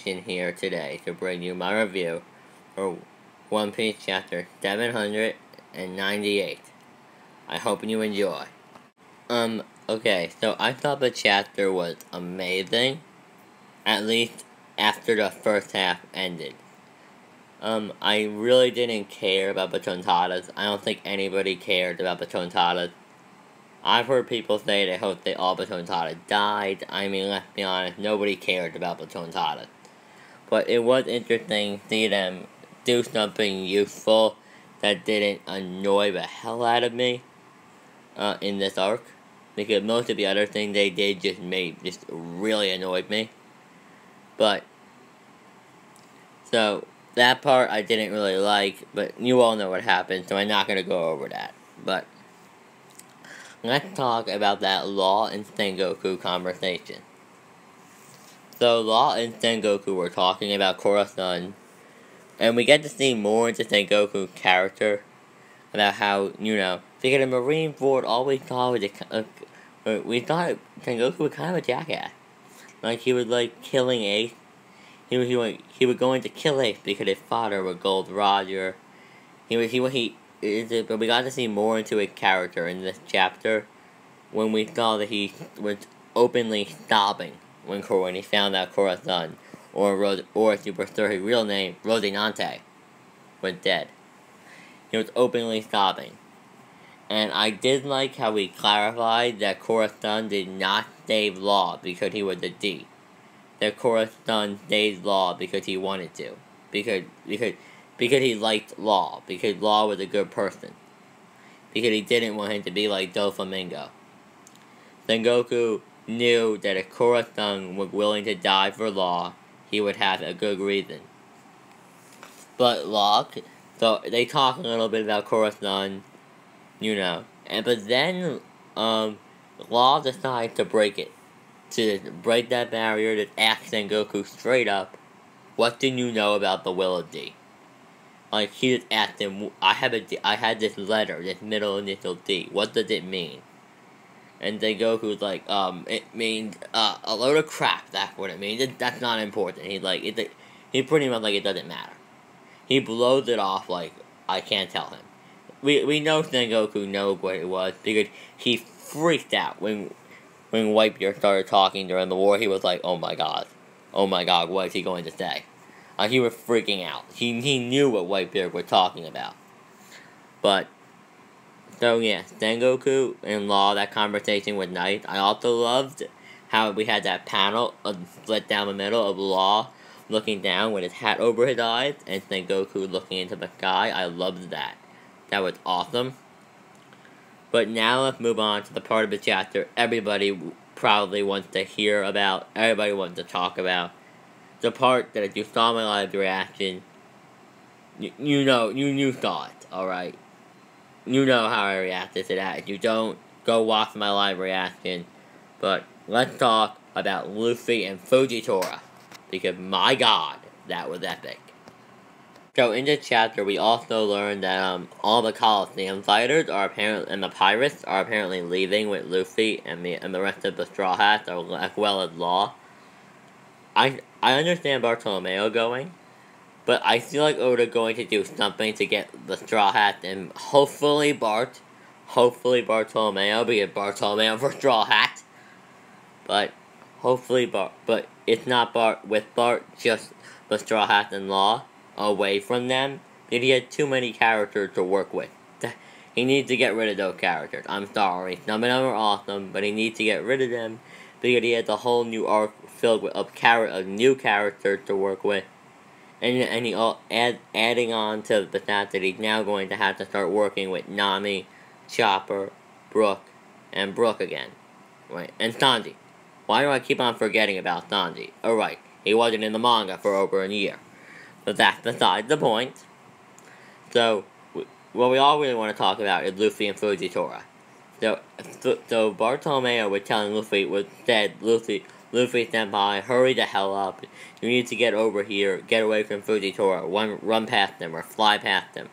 Nation here today to bring you my review for One Piece chapter 798. I hope you enjoy. Okay, so I thought the chapter was amazing, at least after the first half ended. I really didn't care about the Tontadas. I don't think anybody cared about the Tontadas. I've heard people say they hope all the Tontadas died. I mean, let's be honest, nobody cared about the Tontadas. But it was interesting to see them do something useful that didn't annoy the hell out of me in this arc. Because most of the other things they did just really annoyed me. But, so, that part I didn't really like, but you all know what happened, so I'm not going to go over that. But let's talk about that Law and Sengoku conversation. So Law and Sengoku were talking about Korra-san, and we get to see more into Sengoku's character, about how, because the Marine Board always thought we thought Sengoku was kind of a jackass. Like, he was, killing Ace. He was going to kill Ace because his father was Gold Roger. But we got to see more into his character in this chapter, when we saw that he was openly sobbing when he found out Korra-san, or Superstar, his real name, Rosinante, was dead. He was openly sobbing. And I did like how we clarified that Korra-san did not save Law because he was a D. That Korra-san saved Law because he wanted to. Because he liked Law. Because Law was a good person. Because he didn't want him to be like Doflamingo. Sengoku knew that if Korra-san was willing to die for Law, he would have a good reason. But Law, so they talk a little bit about Korra-san, but then, Law decides to break it. To break that barrier, to ask Sengoku straight up, what do you know about the Will of D? He just asked him, I had this letter, this middle initial D, what does it mean? And Sengoku's like, it means, a load of crap, that's what it means, that's not important. He pretty much, it doesn't matter. He blows it off I can't tell him. We know Sengoku knows what it was, because he freaked out when Whitebeard started talking during the war. He was like, oh my god, what is he going to say? He was freaking out. He knew what Whitebeard was talking about. But, so yeah, Sengoku and Law, that conversation was nice. I also loved how we had that panel split down the middle of Law looking down with his hat over his eyes, and Sengoku looking into the sky. I loved that. That was awesome. But now let's move on to the part of the chapter everybody probably wants to hear about, everybody wants to talk about. The part that if you saw my live reaction, you saw it, alright? You know how I reacted to that. If you don't, go watch my live reaction. But let's talk about Luffy and Fujitora, because my god, that was epic. So in this chapter, we also learned that all the Coliseum fighters and the pirates are apparently leaving with Luffy and the rest of the Straw Hats, as well as Law. I understand Bartolomeo going, but I feel like Oda going to do something to get the Straw Hats and hopefully Bartolomeo, because Bartolomeo for Straw Hat. But hopefully but it's not with Bart, just the Straw Hats and Law away from them, because he had too many characters to work with. He needs to get rid of those characters. I'm sorry, some of them are awesome, but he needs to get rid of them because he has a whole new arc filled with new characters to work with, and he adding on to the fact that he's now going to have to start working with Nami, Chopper, Brook, and Brook again, right? And Sanji. Why do I keep on forgetting about Sanji? Oh right, he wasn't in the manga for over a year. But that's beside the point. So, what we all really want to talk about is Luffy and Fujitora. So Bartolomeo was telling Luffy, Luffy senpai, hurry the hell up. You need to get over here, get away from Fujitora, run past him, or fly past him.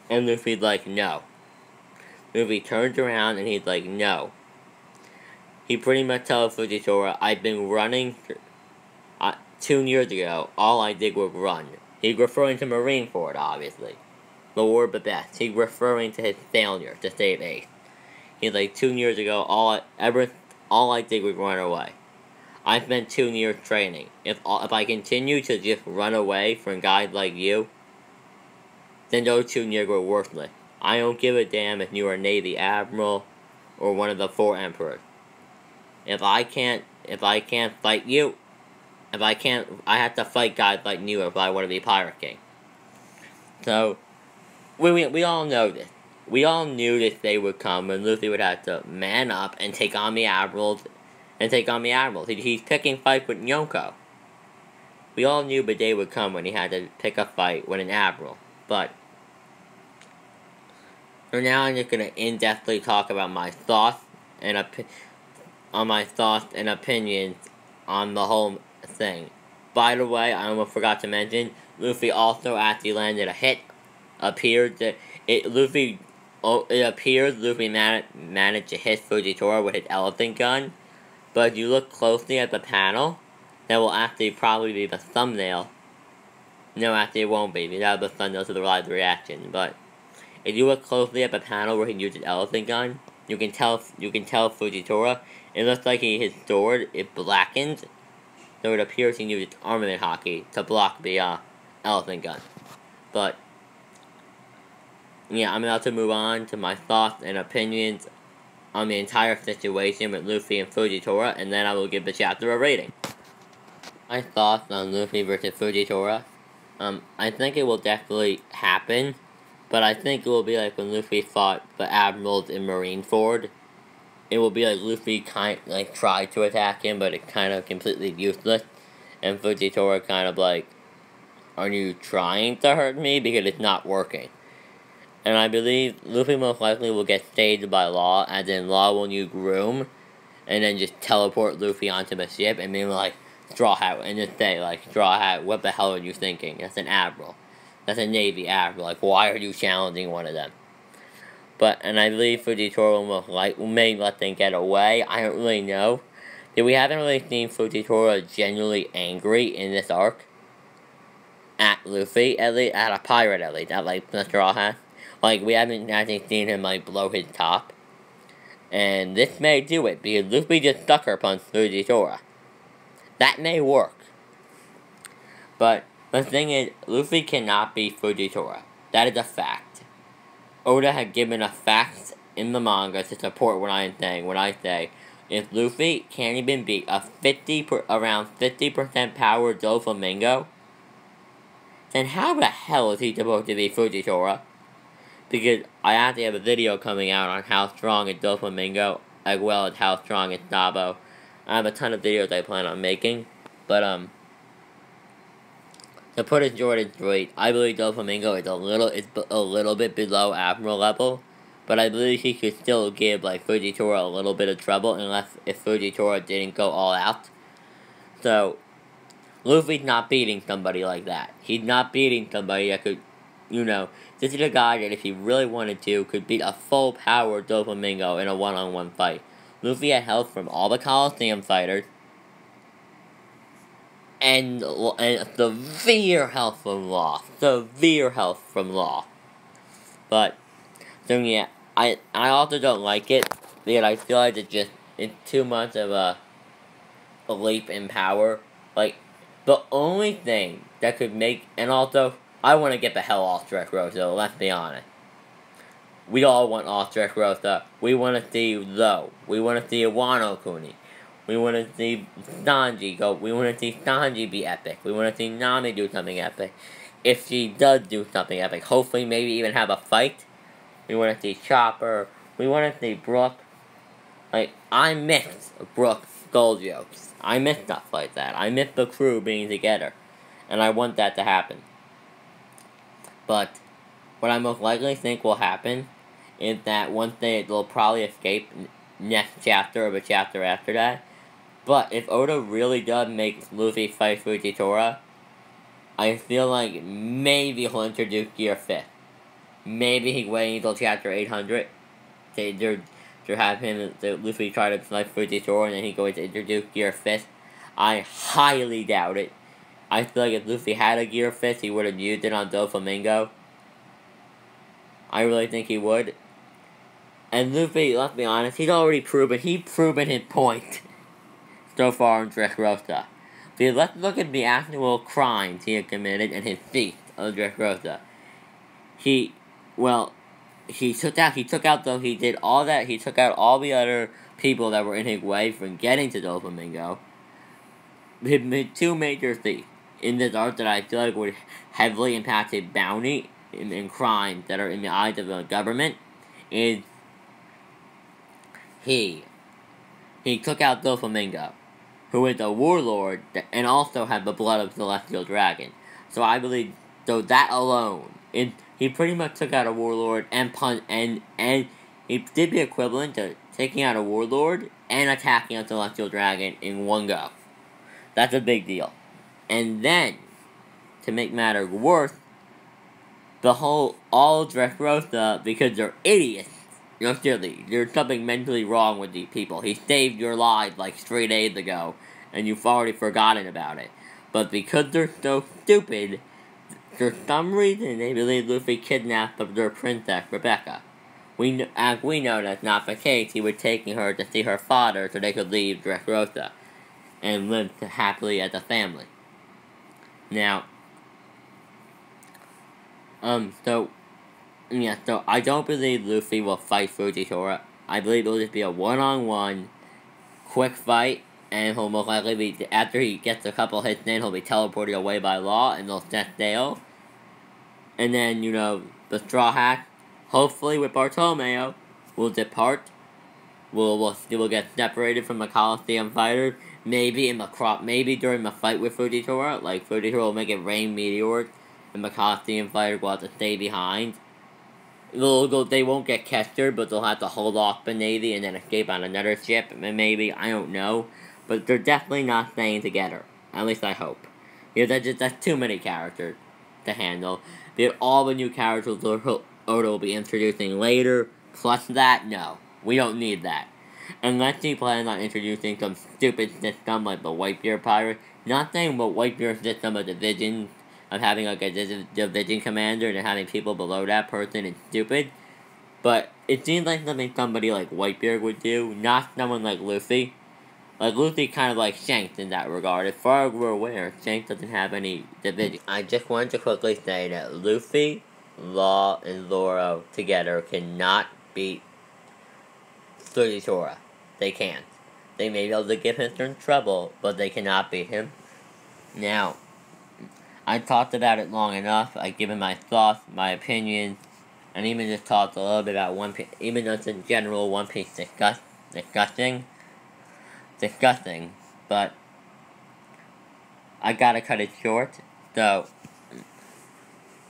And Luffy's like, no. Luffy turns around and he's like, no. He pretty much tells Fujitora, I've been running 2 years ago, all I did was run. He's referring to Marineford, obviously. Lord the best. He's referring to his failure to save Ace. He's like, 2 years ago, all I did was run away. I spent 2 years training. If I continue to just run away from guys like you, then those 2 years were worthless. I don't give a damn if you are Navy Admiral or one of the 4 Emperors. If I can't fight you, I have to fight guys like you if I want to be Pirate King. So, we all know this. We all knew this day would come when Luffy would have to man up and take on the Admirals. He's picking fights with Yonko. We all knew the day would come when he had to pick a fight with an Admiral. But, for now I'm just going to in-depthly talk about my thoughts and opinions on the whole thing. By the way, I almost forgot to mention, Luffy also actually landed a hit. It appears Luffy managed to hit Fujitora with his elephant gun, but if you look closely at the panel, that will actually probably be the thumbnail. No, actually it won't be, because that was the thumbnail to the live reaction, but if you look closely at the panel where he used his elephant gun, you can tell Fujitora, it looks like his sword, it blackens, so it appears he used armament hockey to block the elephant gun. But yeah, I'm about to move on to my thoughts and opinions on the entire situation with Luffy and Fujitora, and then I will give the chapter a rating. My thoughts on Luffy versus Fujitora. I think it will definitely happen, but I think it will be like when Luffy fought the Admirals in Marineford. It will be like Luffy tried to attack him, but it kind of completely useless, and Fujitora kind of like, are you trying to hurt me? Because it's not working. And I believe Luffy most likely will get staged by Law, as in Law will use Groom, and then just teleport Luffy onto the ship, and be like, Straw Hat, and just say, like, Straw Hat, what the hell are you thinking? That's an Admiral. That's a Navy Admiral. Like, why are you challenging one of them? And I believe Fujitora may let them get away. I don't really know. We haven't really seen Fujitora genuinely angry in this arc. At Luffy, at least, at a pirate at least, at like the Straw Hat. Like, we haven't actually seen him like blow his top. And this may do it, because Luffy just sucker punched Fujitora. That may work. But the thing is, Luffy cannot beat Fujitora. That is a fact. Oda had given us facts in the manga to support what I am saying. When I say, if Luffy can't even beat a around 50% power Doflamingo, then how the hell is he supposed to be Fujitora? Because I actually have a video coming out on how strong is Doflamingo, as well as how strong is Sabo. I have a ton of videos I plan on making, but to put it short and straight, I believe Doflamingo is a little bit below Admiral level, but I believe he could still give like Fujitora a little bit of trouble, if Fujitora didn't go all out. So Luffy's not beating somebody like that. He's not beating somebody that could, this is a guy that if he really wanted to, could beat a full power Doflamingo in a one-on-one fight. Luffy had help from all the Coliseum fighters, and severe help from Law. But, so yeah, I also don't like it, because I feel like it's too much of a leap in power. Like, the only thing that could make, and also, I want to get the hell off Dressrosa, let's be honest. We all want off Dressrosa. We want to see Zoe. We want to see Wano Kuni. We want to see Sanji go. We want to see Sanji be epic. We want to see Nami do something epic. If she does do something epic, hopefully maybe even have a fight. We want to see Chopper. We want to see Brook. Like, I miss Brook's gold jokes. I miss stuff like that. I miss the crew being together. And I want that to happen. But what I most likely think will happen is that one thing they'll probably escape next chapter or the chapter after that. But if Oda really does make Luffy fight Fujitora, I feel like maybe he'll introduce Gear 5. Maybe he's waiting until chapter 800 to have Luffy try to fight Fujitora, and then he's going to introduce Gear 5. I highly doubt it, I feel like if Luffy had a Gear Fist, he would have used it on Doflamingo. I really think he would. And Luffy, let's be honest, he's proven his point so far in Dressrosa. But let's look at the actual crimes he had committed and his feat of Dressrosa. He took out all the other people that were in his way from getting to Doflamingo. His two major thieves in this arc that I feel like would heavily impact his bounty and crimes that are in the eyes of the government is he took out Doflamingo, who is a warlord and also had the blood of Celestial Dragon. So I believe, so that alone, he pretty much took out a warlord and he did the equivalent to taking out a warlord and attacking a Celestial Dragon in one go. That's a big deal. And then, to make matters worse, all Dressrosa, because they're idiots. No, seriously, there's something mentally wrong with these people. He saved your lives like 3 days ago, and you've already forgotten about it. But because they're so stupid, for some reason they believe Luffy kidnapped their princess, Rebecca. As we know that's not the case, he was taking her to see her father so they could leave Dressrosa and live happily as a family. Now, so I don't believe Luffy will fight Fujitora. I believe it will just be a one-on-one, quick fight, and he'll most likely be, after he gets a couple hits in, he'll be teleported away by Law, and they'll set sail. And then, the Straw Hat, hopefully with Bartolomeo, will depart. We'll get separated from the Coliseum fighters. Maybe during the fight with Fujitora, like Fujitora will make it rain meteors, and the Coliseum fighters will have to stay behind. They won't get captured, but they'll have to hold off the Navy and then escape on another ship, maybe, I don't know. But they're definitely not staying together. At least I hope. Because that's too many characters to handle. Because all the new characters Oda will be introducing later, plus that, no. We don't need that. Unless he plans on introducing some stupid system like the Whitebeard Pirate. Not saying the Whitebeard system of division, of having like a division commander and having people below that person is stupid. But it seems like something somebody like Whitebeard would do, not someone like Luffy. Like, Luffy kind of like Shanks in that regard. As far as we're aware, Shanks doesn't have any division. I just wanted to quickly say that Luffy, Law, and Zoro together cannot beat Fujitora. They can't. They may be able to give him some trouble, but they cannot beat him. Now, I talked about it long enough. I've given my thoughts, my opinions, and even just talked a little bit about One Piece, even though it's in general One Piece disgusting, but I gotta cut it short. So,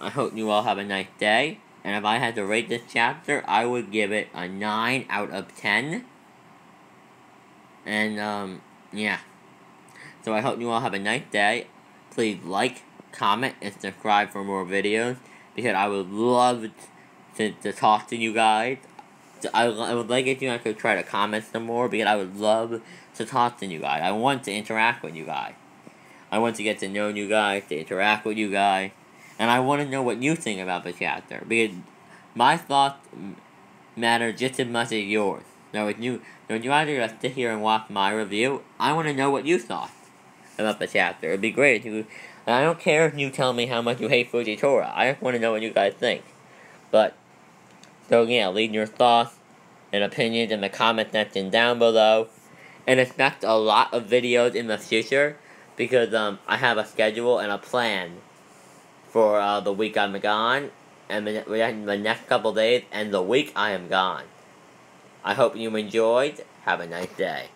I hope you all have a nice day. And if I had to rate this chapter, I would give it a 9 out of 10. And, yeah. So I hope you all have a nice day. Please like, comment, and subscribe for more videos. Because I would love to talk to you guys. I would like if you guys could try to comment some more. Because I would love to talk to you guys. I want to interact with you guys. I want to get to know you guys, to interact with you guys. And I want to know what you think about the chapter. Because my thoughts matter just as much as yours. Now, when you either sit here and watch my review, I want to know what you thought about the chapter. It'd be great if you... And I don't care if you tell me how much you hate Fujitora. I just want to know what you guys think. But, so yeah, leave your thoughts and opinions in the comment section down below. And expect a lot of videos in the future. Because I have a schedule and a plan for the week I'm gone, and the next couple days, and the week I am gone. I hope you enjoyed. Have a nice day.